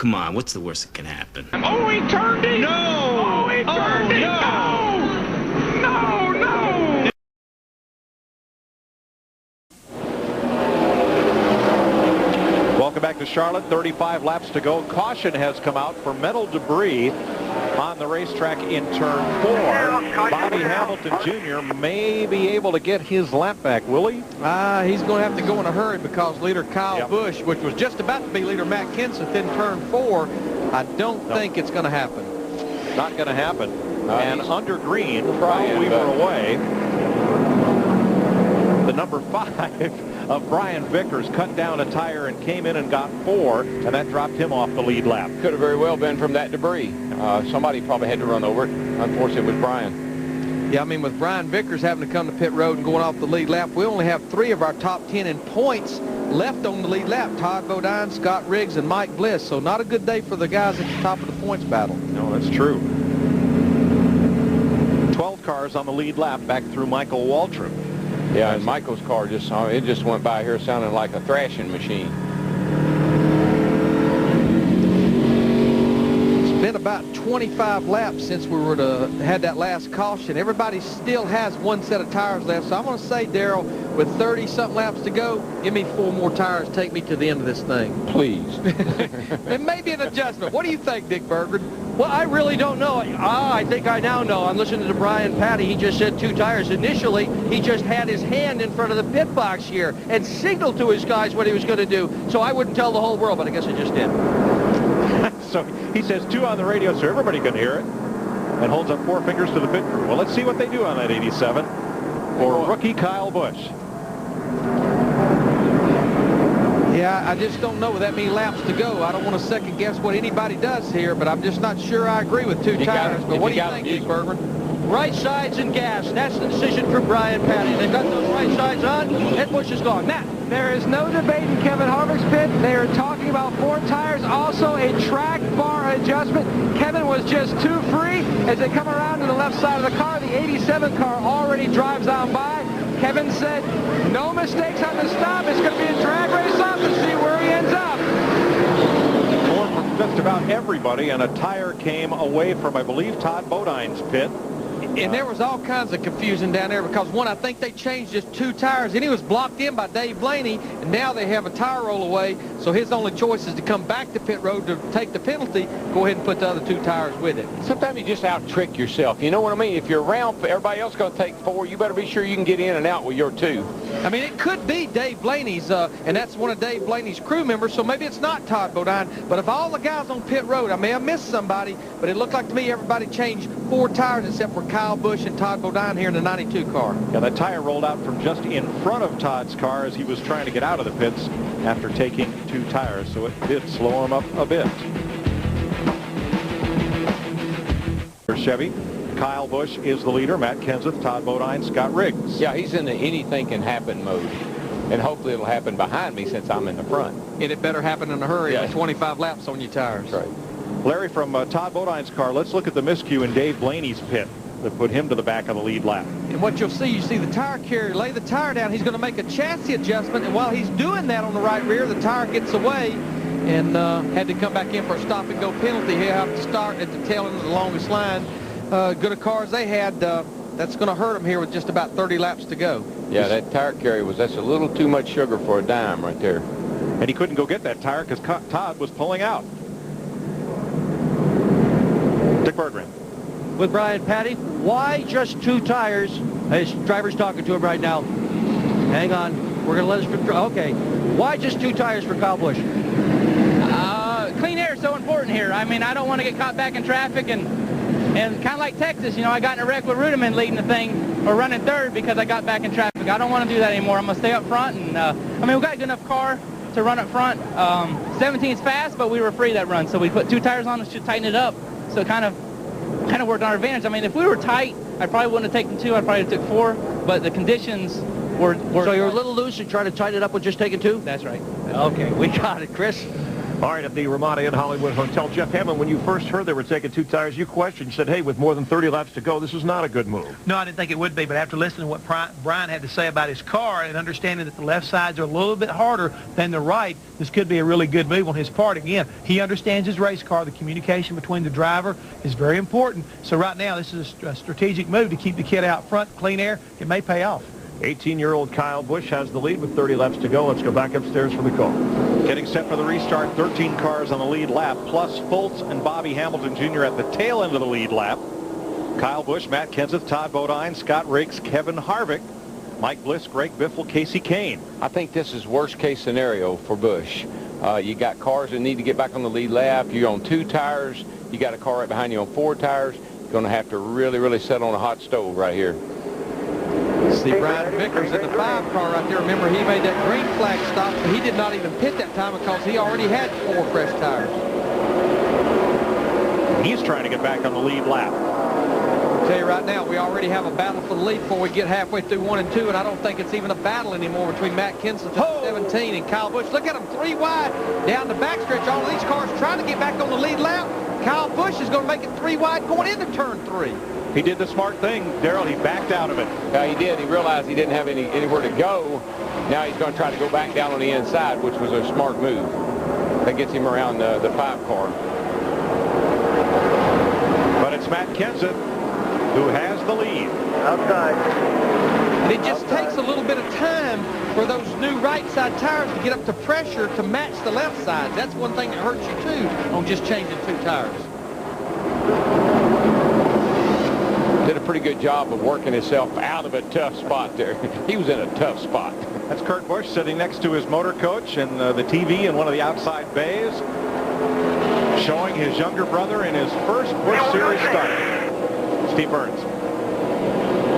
Come on, what's the worst that can happen? Oh, he turned it! No! Oh, he turned it! No! No! Welcome back to Charlotte. 35 laps to go. Caution has come out for metal debris on the racetrack in turn 4. Bobby Hamilton Jr. may be able to get his lap back, will he? He's going to have to go in a hurry because leader Kyle Busch, which was just about to be leader Matt Kenseth in turn 4, I don't think it's going to happen. Not going to happen. And under green, while we were away, the number 5 of Brian Vickers cut down a tire and came in and got 4, and that dropped him off the lead lap. Could have very well been from that debris. Somebody probably had to run over it. Unfortunately, it was Brian. Yeah, I mean, with Brian Vickers having to come to pit road and going off the lead lap, we only have 3 of our top 10 in points left on the lead lap. Todd Bodine, Scott Riggs, and Mike Bliss. So not a good day for the guys at the top of the points battle. No, that's true. 12 cars on the lead lap back through Michael Waltrip. Yeah, and Michael's car just went by here sounding like a thrashing machine. It's been about 25 laps since we had that last caution. Everybody still has 1 set of tires left. So I'm going to say, Darrell, with 30-something laps to go, give me 4 more tires. Take me to the end of this thing. Please. It may be an adjustment. What do you think, Dick Berggren? Well, I really don't know. I think I now know. I'm listening to Brian Pattie. He just said 2 tires. Initially, he just had his hand in front of the pit box here and signaled to his guys what he was going to do. So I wouldn't tell the whole world, but I guess I just did. So he says 2 on the radio so everybody can hear it, and holds up 4 fingers to the pit crew. Well, let's see what they do on that 87 for rookie Kyle Busch. Yeah, I just don't know with that many laps to go. I don't want to second guess what anybody does here, but I'm just not sure I agree with 2 tires. But what do you think, Dick Berggren? Right sides and gas. That's the decision for Brian Pattie. They've got those right sides on, and Busch is gone. Matt. There is no debate in Kevin Harvick's pit. They are talking about 4 tires, also a track bar adjustment. Kevin was just too free. As they come around to the left side of the car, the 87 car already drives on by. Kevin said, no mistakes on the stop. It's going to be a drag race off to see where he ends up. For just about everybody, and a tire came away from, I believe, Todd Bodine's pit. And there was all kinds of confusion down there because, one, I think they changed just 2 tires, and he was blocked in by Dave Blaney, and now they have a tire roll away, so his only choice is to come back to pit road to take the penalty, go ahead and put the other 2 tires with it. Sometimes you just out-trick yourself. You know what I mean? If you're around, everybody else going to take 4, you better be sure you can get in and out with your 2. I mean, it could be Dave Blaney's, and that's one of Dave Blaney's crew members, so maybe it's not Todd Bodine. But of all the guys on pit road, I may have missed somebody, but it looked like to me everybody changed 4 tires except for Kyle Busch and Todd Bodine here in the 92 car. Yeah, that tire rolled out from just in front of Todd's car as he was trying to get out of the pits after taking 2 tires, so it did slow him up a bit. Here's Chevy. Kyle Busch is the leader. Matt Kenseth, Todd Bodine, Scott Riggs. Yeah, he's in the anything can happen mode. And hopefully it'll happen behind me since I'm in the front. And it better happen in a hurry with 25 laps on your tires. That's right. Larry, from Todd Bodine's car, let's look at the miscue in Dave Blaney's pit that put him to the back of the lead lap. And what you see the tire carrier lay the tire down. He's going to make a chassis adjustment, and while he's doing that on the right rear, the tire gets away and had to come back in for a stop-and-go penalty. He'll have to start at the tail end of the longest line. Good a car as they had, that's going to hurt them here with just about 30 laps to go. Yeah, that tire carrier that's a little too much sugar for a dime right there. And he couldn't go get that tire because Todd was pulling out. Dick Berggren. With Brian Pattie, why just 2 tires? His driver's talking to him right now. Hang on, we're going to let us... Okay, why just 2 tires for Kyle Busch? Clean air is so important here. I mean, I don't want to get caught back in traffic, and kind of like Texas, you know, I got in a wreck with Rudiman leading the thing, or running 3rd because I got back in traffic. I don't want to do that anymore. I'm going to stay up front, and I mean, we've got a good enough car to run up front. 17's fast, but we were free that run, so we put 2 tires on us to tighten it up, so it kind of worked on our advantage. I mean, if we were tight, I probably wouldn't have taken 2. I probably took 4, but the conditions were... So you're a little loose and trying to tighten it up with just taking 2? That's right. Okay, we got it, Chris. All right, at the Ramada Inn Hollywood Hotel, Jeff Hammond, when you first heard they were taking 2 tires, you questioned, said, hey, with more than 30 laps to go, this is not a good move. No, I didn't think it would be, but after listening to what Brian had to say about his car and understanding that the left sides are a little bit harder than the right, this could be a really good move on his part. Again, he understands his race car. The communication between the driver is very important. So right now, this is a strategic move to keep the kid out front, clean air. It may pay off. 18-year-old Kyle Busch has the lead with 30 laps to go. Let's go back upstairs for the call. Getting set for the restart, 13 cars on the lead lap, plus Fultz and Bobby Hamilton Jr. at the tail end of the lead lap. Kyle Busch, Matt Kenseth, Todd Bodine, Scott Riggs, Kevin Harvick, Mike Bliss, Greg Biffle, Casey Kane. I think this is worst-case scenario for Busch. You got cars that need to get back on the lead lap. You're on 2 tires. You got a car right behind you on 4 tires. You're going to have to really, really set on a hot stove right here. See Brian Vickers in the 5 car right there. Remember, he made that green flag stop, but he did not even pit that time because he already had 4 fresh tires. He's trying to get back on the lead lap. I'll tell you right now, we already have a battle for the lead before we get halfway through 1 and 2, and I don't think it's even a battle anymore between Matt Kenseth at 17 and Kyle Busch. Look at him, 3 wide down the backstretch. All of these cars trying to get back on the lead lap. Kyle Busch is going to make it 3 wide going into turn 3. He did the smart thing, Darrell. He backed out of it. Yeah, he did. He realized he didn't have anywhere to go. Now he's going to try to go back down on the inside, which was a smart move. That gets him around the 5 car. But it's Matt Kenseth who has the lead. Outside. And it just takes a little bit of time for those new right side tires to get up to pressure to match the left side. That's one thing that hurts you too on just changing 2 tires. Did a pretty good job of working himself out of a tough spot there. He was in a tough spot. That's Kurt Busch sitting next to his motor coach and the TV in one of the outside bays, showing his younger brother in his first Busch Series start. Steve Burns.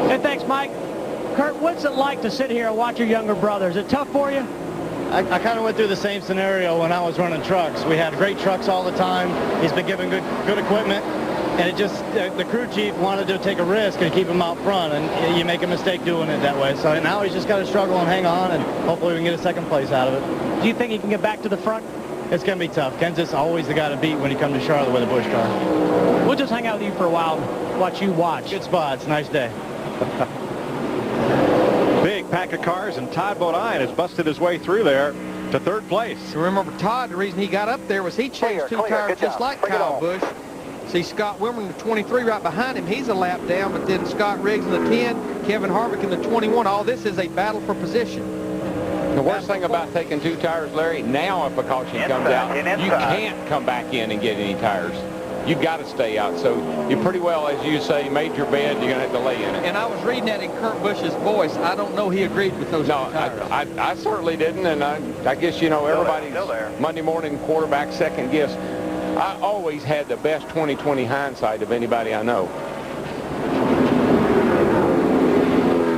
Hey, thanks, Mike. Kurt, what's it like to sit here and watch your younger brother? Is it tough for you? I kind of went through the same scenario when I was running trucks. We had great trucks all the time. He's been given good equipment. And it just, the crew chief wanted to take a risk and keep him out front, and you make a mistake doing it that way. So now he's just got to struggle and hang on, and hopefully we can get a 2nd place out of it. Do you think he can get back to the front? It's going to be tough. Kenseth's always the guy to beat when he comes to Charlotte with a Busch car. We'll just hang out with you for a while, watch you watch. Good spot. It's a nice day. Big pack of cars, and Todd Bodine has busted his way through there to 3rd place. So remember, Todd, the reason he got up there was he changed 2 tires just like Kyle Busch. See Scott Wilmer, the 23, right behind him. He's a lap down, but then Scott Riggs in the 10, Kevin Harvick in the 21. All this is a battle for position. The worst thing about taking 2 tires, Larry, now if a caution comes out, you can't come back in and get any tires. You've got to stay out. So you pretty well, as you say, made your bed. You're going to have to lay in it. And I was reading that in Kurt Busch's voice. I don't know he agreed with those 2 tires. I certainly didn't, and I guess, you know, everybody's Monday morning quarterback second guess. I always had the best 20/20 hindsight of anybody I know.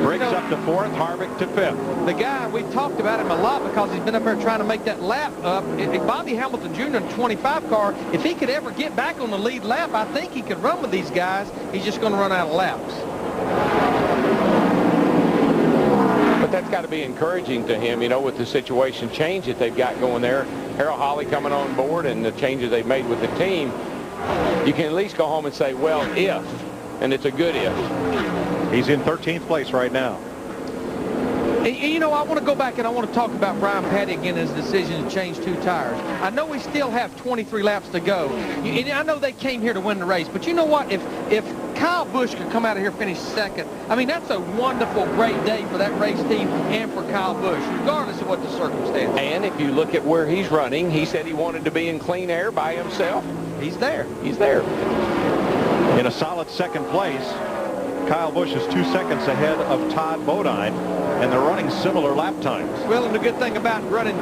Briggs up to 4th, Harvick to 5th. The guy, we've talked about him a lot because he's been up there trying to make that lap up. Bobby Hamilton Jr. in the 25 car, if he could ever get back on the lead lap, I think he could run with these guys. He's just going to run out of laps. But that's got to be encouraging to him, you know, with the situation change that they've got going there. Harold Holly coming on board and the changes they've made with the team. You can at least go home and say, well, if, and it's a good if. He's in 13th place right now. And, you know, I want to go back and I want to talk about Brian Pattie again and his decision to change 2 tires. I know we still have 23 laps to go. And I know they came here to win the race, but you know what? If Kyle Busch could come out of here finish 2nd, I mean, that's a wonderful, great day for that race team and for Kyle Busch, regardless of what the circumstances. And if you look at where he's running, he said he wanted to be in clean air by himself. He's there. He's there. In a solid 2nd place, Kyle Busch is 2 seconds ahead of Todd Bodine, and they're running similar lap times. Well, and the good thing about running